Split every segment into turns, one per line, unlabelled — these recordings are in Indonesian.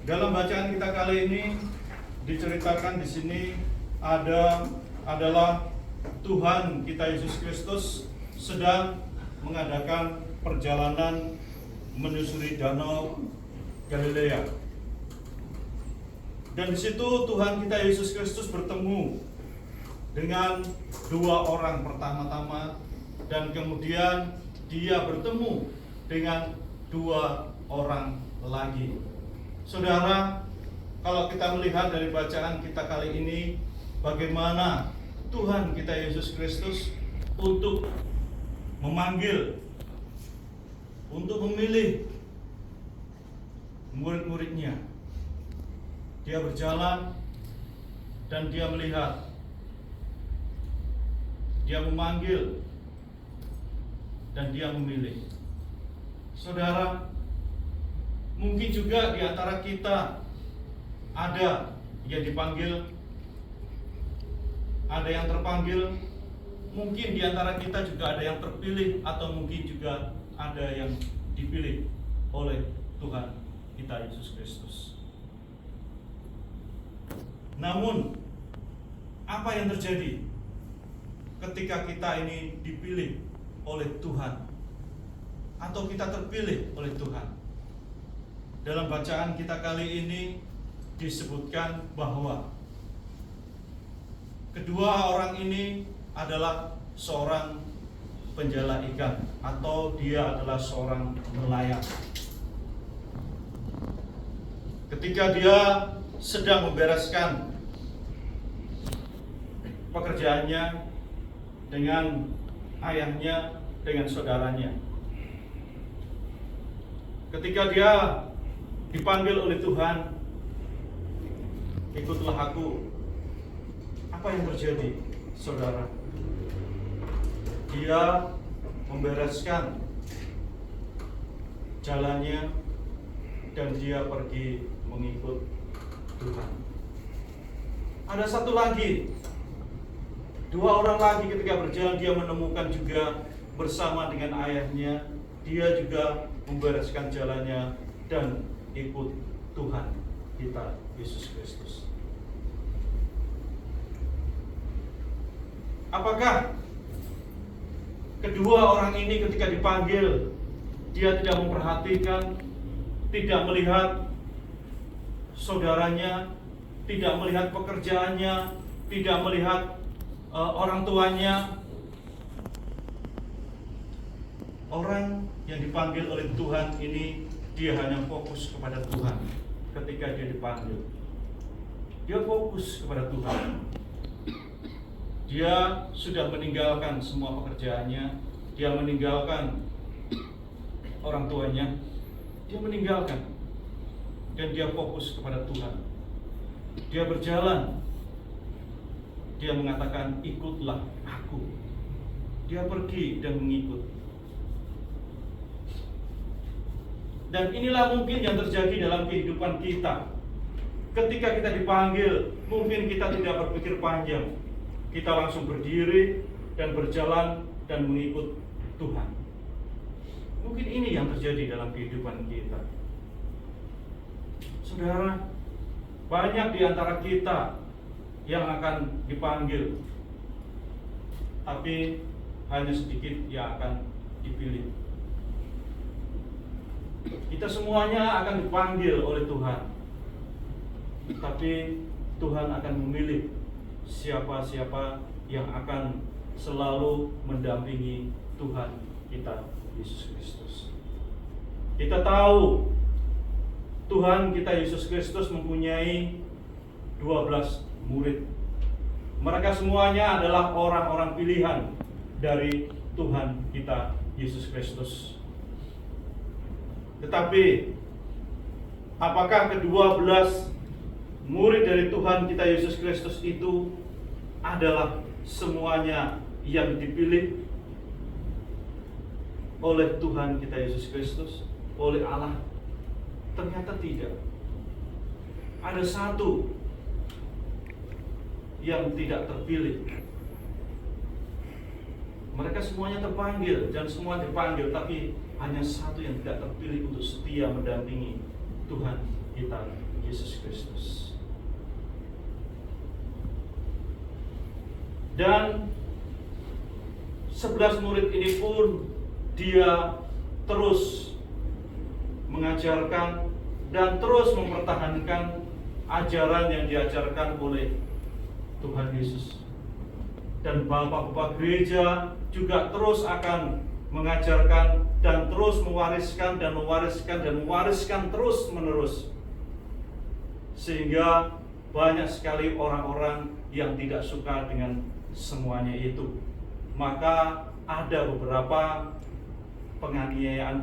Dalam bacaan kita kali ini diceritakan di sini adalah Tuhan kita Yesus Kristus sedang mengadakan perjalanan menyusuri danau Galilea. Dan di situ Tuhan kita Yesus Kristus bertemu dengan dua orang pertama-tama, dan kemudian dia bertemu dengan dua orang lagi. Saudara, kalau kita melihat dari bacaan kita kali ini, bagaimana Tuhan kita Yesus Kristus untuk memanggil, untuk memilih murid-muridnya. Dia berjalan dan dia melihat, dia memanggil dan dia memilih. Saudara, mungkin juga di antara kita ada yang dipanggil, ada yang terpanggil. Mungkin di antara kita juga ada yang terpilih, atau mungkin juga ada yang dipilih oleh Tuhan kita Yesus Kristus. Namun, apa yang terjadi ketika kita ini dipilih oleh Tuhan, atau kita terpilih oleh Tuhan? Dalam bacaan kita kali ini disebutkan bahwa kedua orang ini adalah seorang penjala ikan, atau dia adalah seorang nelayan. Ketika dia sedang membereskan pekerjaannya dengan ayahnya, dengan saudaranya, ketika dia dipanggil oleh Tuhan, ikutlah aku. Apa yang terjadi, saudara? Dia membereskan jalannya dan dia pergi mengikut Tuhan. Ada satu lagi, dua orang lagi ketika berjalan, dia menemukan juga bersama dengan ayahnya, dia juga membereskan jalannya dan ikut Tuhan kita Yesus Kristus. Apakah kedua orang ini ketika dipanggil, dia tidak memperhatikan, tidak melihat saudaranya, tidak melihat pekerjaannya, tidak melihat orang tuanya? Orang yang dipanggil oleh Tuhan ini, dia hanya fokus kepada Tuhan. Ketika dia dipanggil, dia fokus kepada Tuhan. Dia sudah meninggalkan semua pekerjaannya, dia meninggalkan orang tuanya, dia meninggalkan, dan dia fokus kepada Tuhan. Dia berjalan, dia mengatakan, ikutlah aku. Dia pergi dan mengikut. Dan inilah mungkin yang terjadi dalam kehidupan kita. Ketika kita dipanggil, mungkin kita tidak berpikir panjang. Kita langsung berdiri dan berjalan dan mengikut Tuhan. Mungkin ini yang terjadi dalam kehidupan kita. Saudara, banyak di antara kita yang akan dipanggil, tapi hanya sedikit yang akan dipilih. Kita semuanya akan dipanggil oleh Tuhan, tapi Tuhan akan memilih siapa-siapa yang akan selalu mendampingi Tuhan kita Yesus Kristus. Kita tahu Tuhan kita Yesus Kristus mempunyai 12 murid. Mereka semuanya adalah orang-orang pilihan dari Tuhan kita Yesus Kristus. Tetapi apakah ke-12 murid dari Tuhan kita Yesus Kristus itu adalah semuanya yang dipilih oleh Tuhan kita Yesus Kristus, oleh Allah? Ternyata tidak. Ada satu yang tidak terpilih. Mereka semuanya terpanggil dan semua dipanggil, tapi hanya satu yang tidak terpilih untuk setia mendampingi Tuhan kita Yesus Kristus. Dan 11 murid ini pun dia terus mengajarkan dan terus mempertahankan ajaran yang diajarkan oleh Tuhan Yesus. Dan bapak-bapak gereja juga terus akan mengajarkan dan terus mewariskan terus menerus, sehingga banyak sekali orang-orang yang tidak suka dengan semuanya itu. Maka ada beberapa penganiayaan,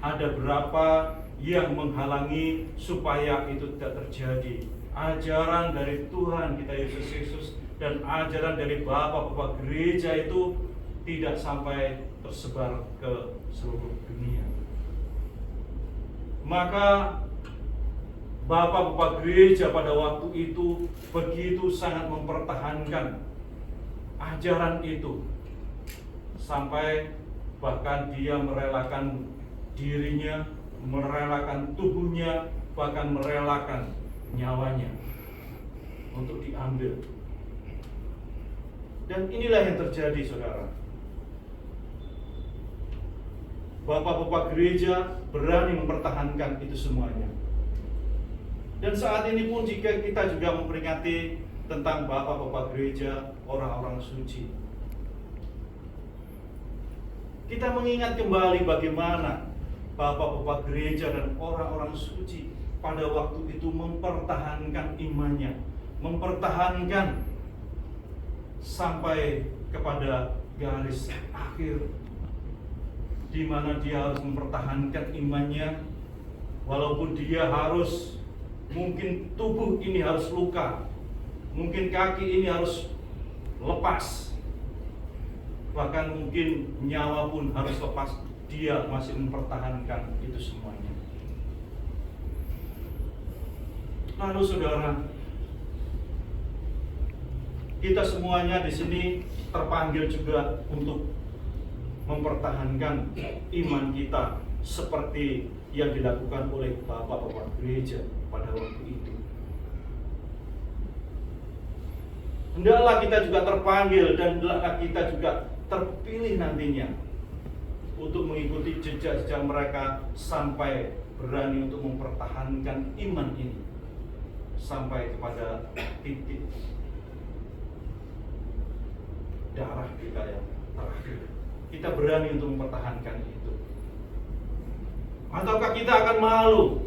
ada beberapa yang menghalangi supaya itu tidak terjadi. Ajaran dari Tuhan kita Yesus Kristus dan ajaran dari bapak-bapak gereja itu tidak sampai tersebar ke seluruh dunia. Maka bapak-bapak gereja pada waktu itu begitu sangat mempertahankan ajaran itu, sampai bahkan dia merelakan dirinya, merelakan tubuhnya, bahkan merelakan nyawanya untuk diambil. Dan inilah yang terjadi, saudara. Bapak-bapak gereja berani mempertahankan itu semuanya. Dan saat ini pun jika kita juga memperingati tentang bapak-bapak gereja, orang-orang suci, kita mengingat kembali bagaimana bapak-bapak gereja dan orang-orang suci pada waktu itu mempertahankan imannya, mempertahankan sampai kepada garis akhir, di mana dia harus mempertahankan imannya, walaupun dia harus, mungkin tubuh ini harus luka, mungkin kaki ini harus lepas, bahkan mungkin nyawa pun harus lepas, dia masih mempertahankan itu semuanya. Lalu saudara, kita semuanya di sini terpanggil juga untuk mempertahankan iman kita seperti yang dilakukan oleh bapak-bapak gereja pada waktu itu. Hendaklah kita juga terpanggil dan hendaklah kita juga terpilih nantinya untuk mengikuti jejak-jejak mereka sampai berani untuk mempertahankan iman ini sampai kepada titik darah kita yang terakhir. Kita berani untuk mempertahankan itu. Ataukah kita akan malu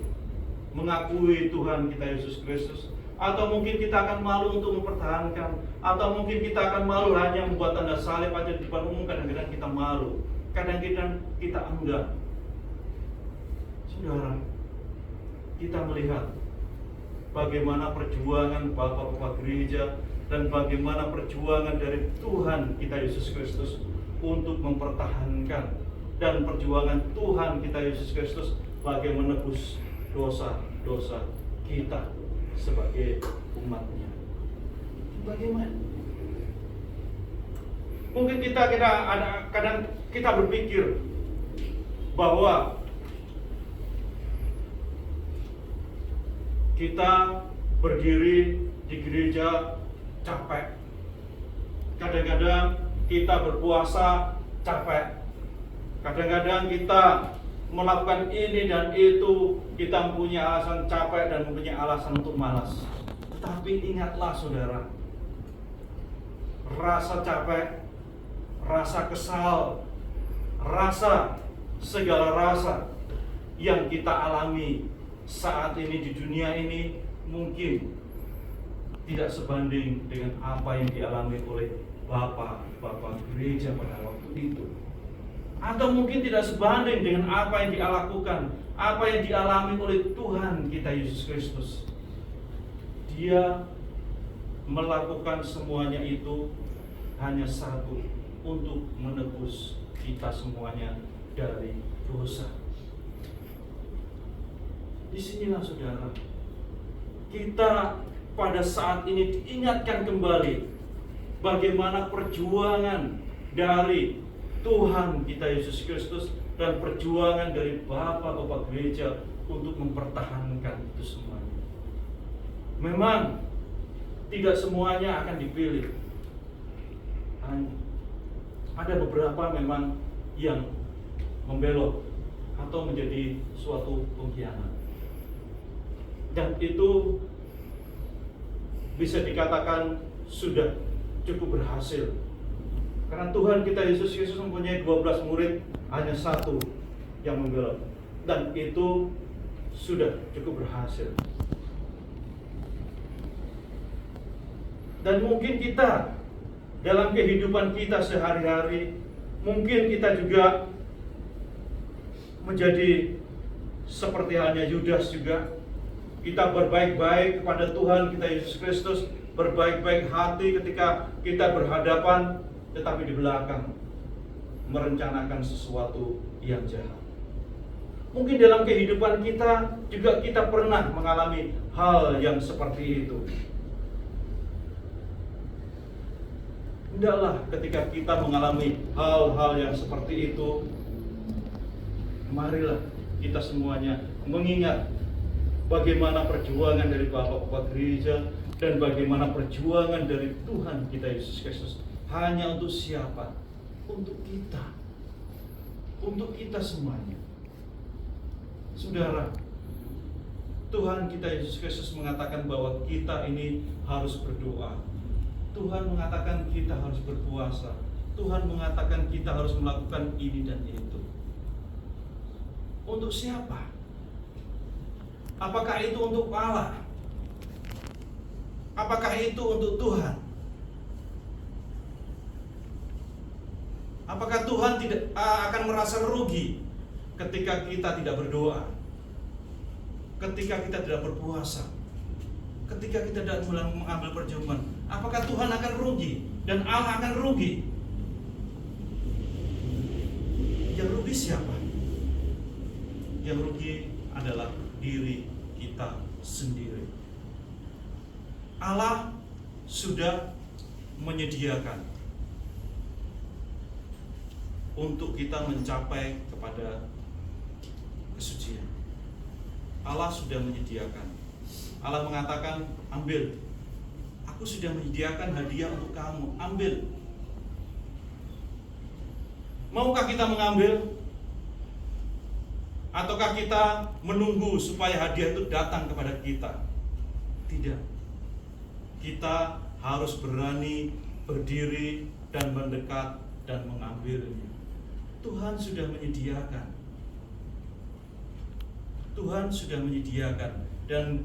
mengakui Tuhan kita Yesus Kristus? Atau mungkin kita akan malu untuk mempertahankan? Atau mungkin kita akan malu hanya membuat tanda salib aja di depan umum? Kadang-kadang kita malu, kadang-kadang kita enggak. Saudara, kita melihat bagaimana perjuangan bapak-bapak gereja dan bagaimana perjuangan dari Tuhan kita Yesus Kristus untuk mempertahankan, dan perjuangan Tuhan kita Yesus Kristus bagi menebus dosa-dosa kita sebagai umatnya. Bagaimana? Mungkin kita kadang kita berpikir bahwa kita berdiri di gereja capek. Kadang-kadang kita berpuasa capek. Kadang-kadang kita melakukan ini dan itu, kita mempunyai alasan capek dan mempunyai alasan untuk malas. Tetapi ingatlah saudara, rasa capek, rasa kesal, rasa segala rasa yang kita alami saat ini di dunia ini mungkin tidak sebanding dengan apa yang dialami oleh bapak-bapak gereja pada waktu itu. Atau mungkin tidak sebanding dengan apa yang dia lakukan, apa yang dialami oleh Tuhan kita Yesus Kristus. Dia melakukan semuanya itu hanya satu, untuk menebus kita semuanya dari dosa. Disinilah saudara, kita pada saat ini diingatkan kembali bagaimana perjuangan dari Tuhan kita Yesus Kristus dan perjuangan dari bapak-bapak gereja untuk mempertahankan itu semuanya. Memang tidak semuanya akan dipilih. Ada beberapa memang yang membelot atau menjadi suatu pengkhianat. Dan itu bisa dikatakan sudah cukup berhasil. Karena Tuhan kita Yesus Kristus mempunyai 12 murid, hanya satu yang membelot. Dan itu sudah cukup berhasil. Dan mungkin kita dalam kehidupan kita sehari-hari, mungkin kita juga menjadi seperti halnya Yudas juga. Kita berbaik-baik kepada Tuhan kita Yesus Kristus, berbaik-baik hati ketika kita berhadapan, tetapi di belakang merencanakan sesuatu yang jahat. Mungkin dalam kehidupan kita juga kita pernah mengalami hal yang seperti itu. Hendaklah ketika kita mengalami hal-hal yang seperti itu, marilah kita semuanya mengingat bagaimana perjuangan dari bapak-bapak gereja dan bagaimana perjuangan dari Tuhan kita Yesus Kristus. Hanya untuk siapa? Untuk kita. Untuk kita semuanya. Saudara, Tuhan kita Yesus Kristus mengatakan bahwa kita ini harus berdoa. Tuhan mengatakan kita harus berpuasa. Tuhan mengatakan kita harus melakukan ini dan itu. Untuk siapa? Apakah itu untuk Allah? Apakah itu untuk Tuhan? Apakah Tuhan tidak akan merasa rugi ketika kita tidak berdoa? Ketika kita tidak berpuasa? Ketika kita tidak mengambil perjamuan? Apakah Tuhan akan rugi? Dan Allah akan rugi? Yang rugi siapa? Yang rugi adalah diri kita sendiri. Allah sudah menyediakan untuk kita mencapai kepada kesucian. Allah sudah menyediakan. Allah mengatakan, ambil. Aku sudah menyediakan hadiah untuk kamu, ambil. Maukah kita mengambil? Ataukah kita menunggu supaya hadiah itu datang kepada kita? Tidak. Kita harus berani berdiri dan mendekat dan mengambilnya. Tuhan sudah menyediakan. Tuhan sudah menyediakan dan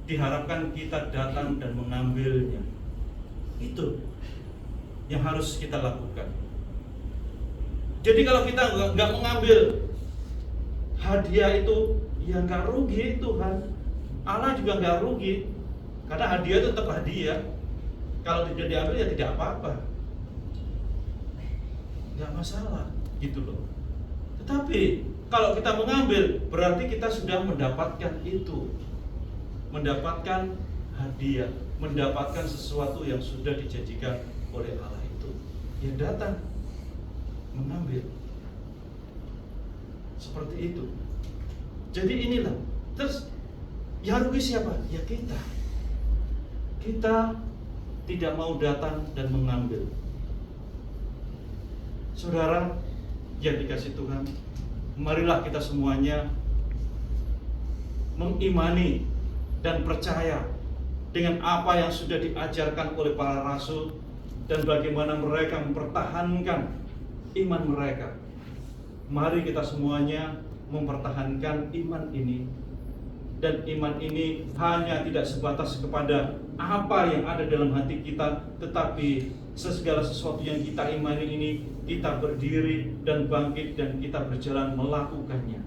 diharapkan kita datang dan mengambilnya. Itu yang harus kita lakukan. Jadi kalau kita nggak mengambil hadiah itu, ya nggak rugi Tuhan. Allah juga nggak rugi, karena hadiah itu tetap hadiah. Kalau tidak diambil ya tidak apa-apa, nggak masalah, gitu loh. Tetapi kalau kita mengambil, berarti kita sudah mendapatkan itu, mendapatkan hadiah, mendapatkan sesuatu yang sudah dijanjikan oleh Allah itu. Ya datang, mengambil. Seperti itu. Jadi inilah. Terus yang rugi siapa? Ya kita. Kita tidak mau datang dan mengambil. Saudara yang dikasih Tuhan, marilah kita semuanya mengimani dan percaya dengan apa yang sudah diajarkan oleh para rasul dan bagaimana mereka mempertahankan iman mereka. Mari kita semuanya mempertahankan iman ini. Dan iman ini hanya tidak sebatas kepada apa yang ada dalam hati kita, tetapi segala sesuatu yang kita imani ini, kita berdiri dan bangkit dan kita berjalan melakukannya.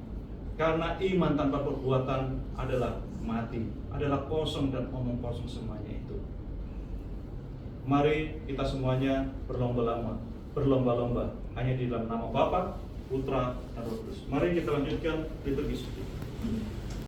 Karena iman tanpa perbuatan adalah mati, adalah kosong dan omong kosong semuanya itu. Mari kita semuanya berlomba-lomba hanya di dalam nama Bapa, Putra, dan Roh Kudus. Mari kita lanjutkan liturgi suci.